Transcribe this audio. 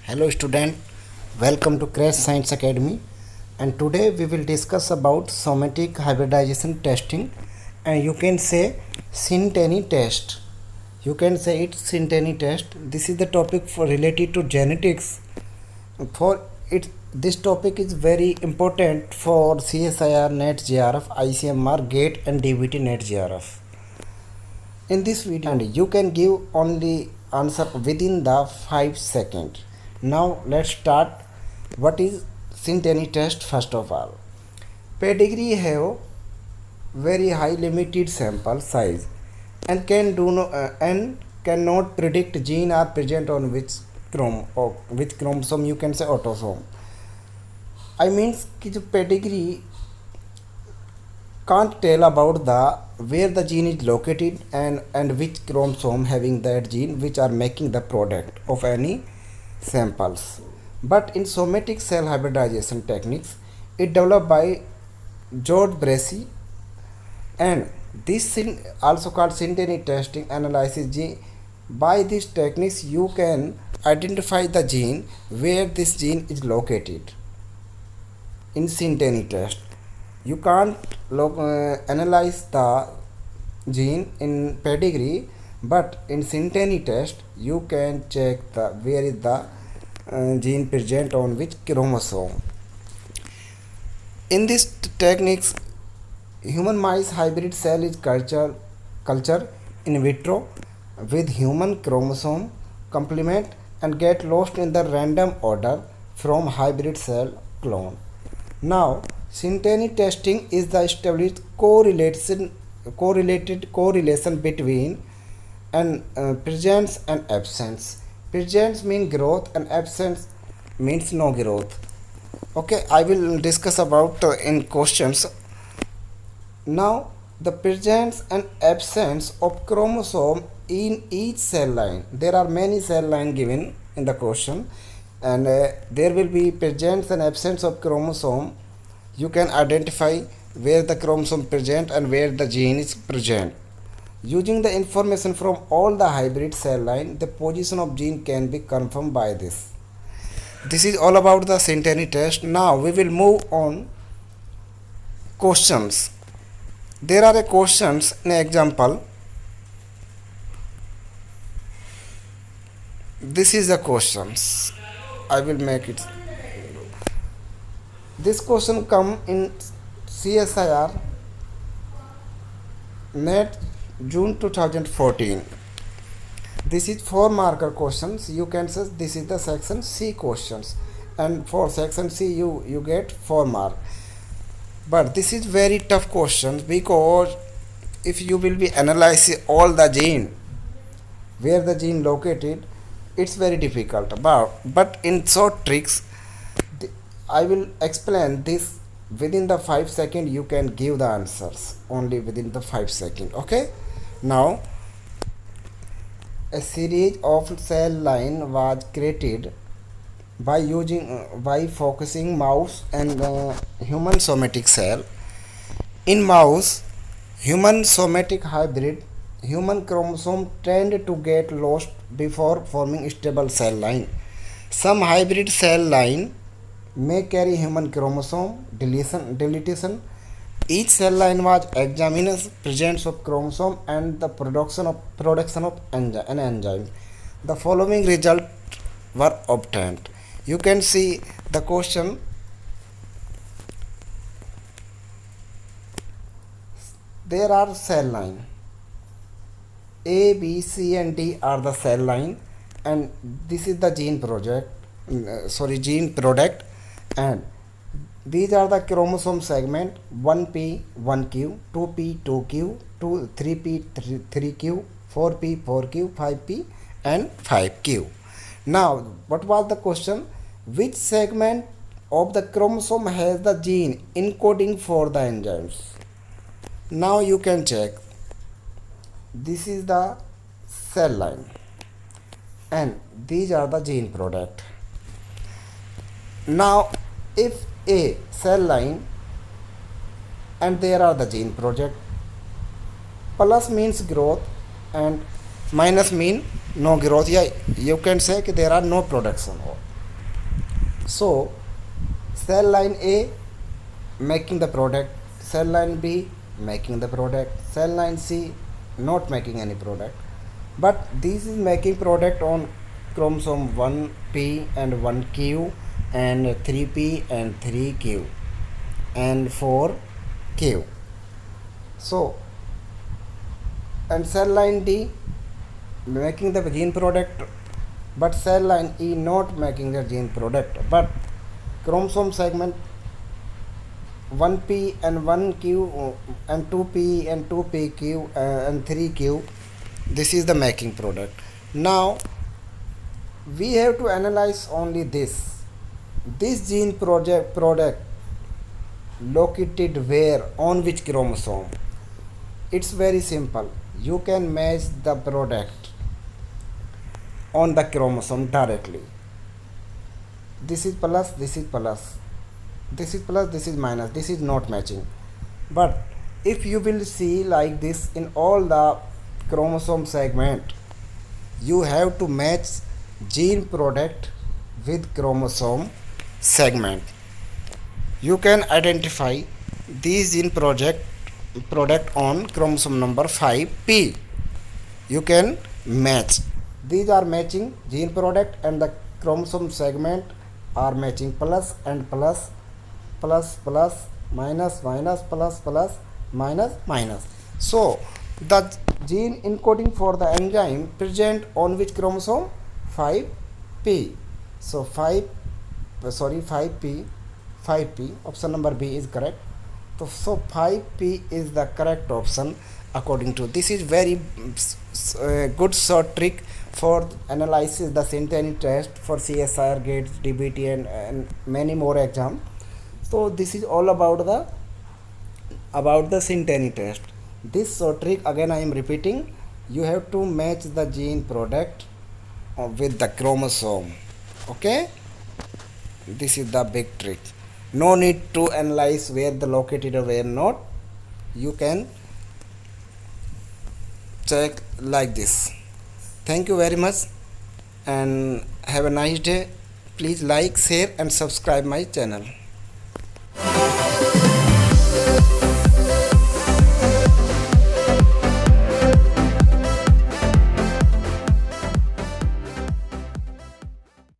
Hello student, welcome to Crash Science Academy, and today we will discuss about somatic hybridization testing, and you can say Synteny test. You can say it Synteny test. This is the topic for related to genetics. For it, this topic is very important for CSIR, NET GRF, ICMR, GATE, and DBT NET GRF. In this video, and you can give only answer within the 5 seconds. Now let's start. What is Synteny test? First of all, pedigree have very high limited sample size and and cannot predict gene are present on which chromosome, you can say autosome. I means कि जो pedigree can't tell about the where the gene is located and which chromosome having that gene which are making the product of any samples. But in somatic cell hybridization techniques, it developed by George Bracey, and this also called Synteny testing analysis gene. By these techniques, you can identify the gene where this gene is located. In Synteny test, you can't analyze the gene in pedigree, but in Synteny test you can check the where is the gene present on which chromosome. In this techniques, human mice hybrid cell is culture in vitro with human chromosome complement and get lost in the random order from hybrid cell clone. Now Synteny testing is the established correlation between presence and absence. Presence means growth and absence means no growth. Okay, I will discuss about in questions. Now the presence and absence of chromosome in each cell line. There are many cell line given in the question, and there will be presence and absence of chromosome. You can identify where the chromosome present and where the gene is present. Using the information from all the hybrid cell line, the position of gene can be confirmed by this. This is all about the Synteny test. Now we will move on questions. There are questions in example. This is the questions. I will make it. This question come in CSIR NET June 2014. This is 4 marker questions. You can say this is the section C questions, and for section C you get 4 mark. But this is very tough questions because if you will be analyzing all the gene where the gene located, it's very difficult. But in short tricks, I will explain this within the 5 seconds. You can give the answers only within the 5 seconds. Okay, now a series of cell line was created by focusing mouse and human somatic cell. In mouse human somatic hybrid, human chromosome tend to get lost before forming stable cell line. Some hybrid cell line may carry human chromosome deletion. Each cell line was examined presence of chromosome and the production of an enzyme. The following results were obtained. You can see the question. There are cell line A, B, C, and D are the cell line, and this is the gene product, and these are the chromosome segment 1p 1q, 2p 2q, 3p 3q, 4p 4q, 5p and 5q. Now what was the question? Which segment of the chromosome has the gene encoding for the enzymes? Now you can check. This is the cell line and these are the gene product. Now if a cell line and there are the gene project, plus means growth and minus mean no growth. Yeah, you can say there are no production. So cell line A making the product, cell line B making the product, cell line C not making any product, but this is making product on chromosome 1p and 1q and 3p and 3q and 4q. So and cell line D making the gene product, but cell line E not making the gene product, but chromosome segment 1p and 1q and 2p and 2pq and 3q, this is the making product. Now we have to analyze only this gene product located where, on which chromosome. It's very simple. You can match the product on the chromosome directly. This is plus, this is plus, this is plus, this is minus, this is not matching. But if you will see like this in all the chromosome segment, you have to match gene product with chromosome segment. You can identify these gene product on chromosome number 5p. You can match. These are matching gene product and the chromosome segment are matching plus and plus, plus plus, minus minus, plus plus, minus minus. So the gene encoding for the enzyme present on which chromosome? 5p. So 5p, option number B is correct. So 5p is the correct option according to this. Is very good short trick for analysis the Synteny test for CSIR, GATE, DBT and many more exam. So this is all about the Synteny test. This short trick again I am repeating. You have to match the gene product with the chromosome. Okay, this is the big trick. No need to analyze where the located or where not. You can check like this. Thank you very much and have a nice day. Please like, share and subscribe my channel.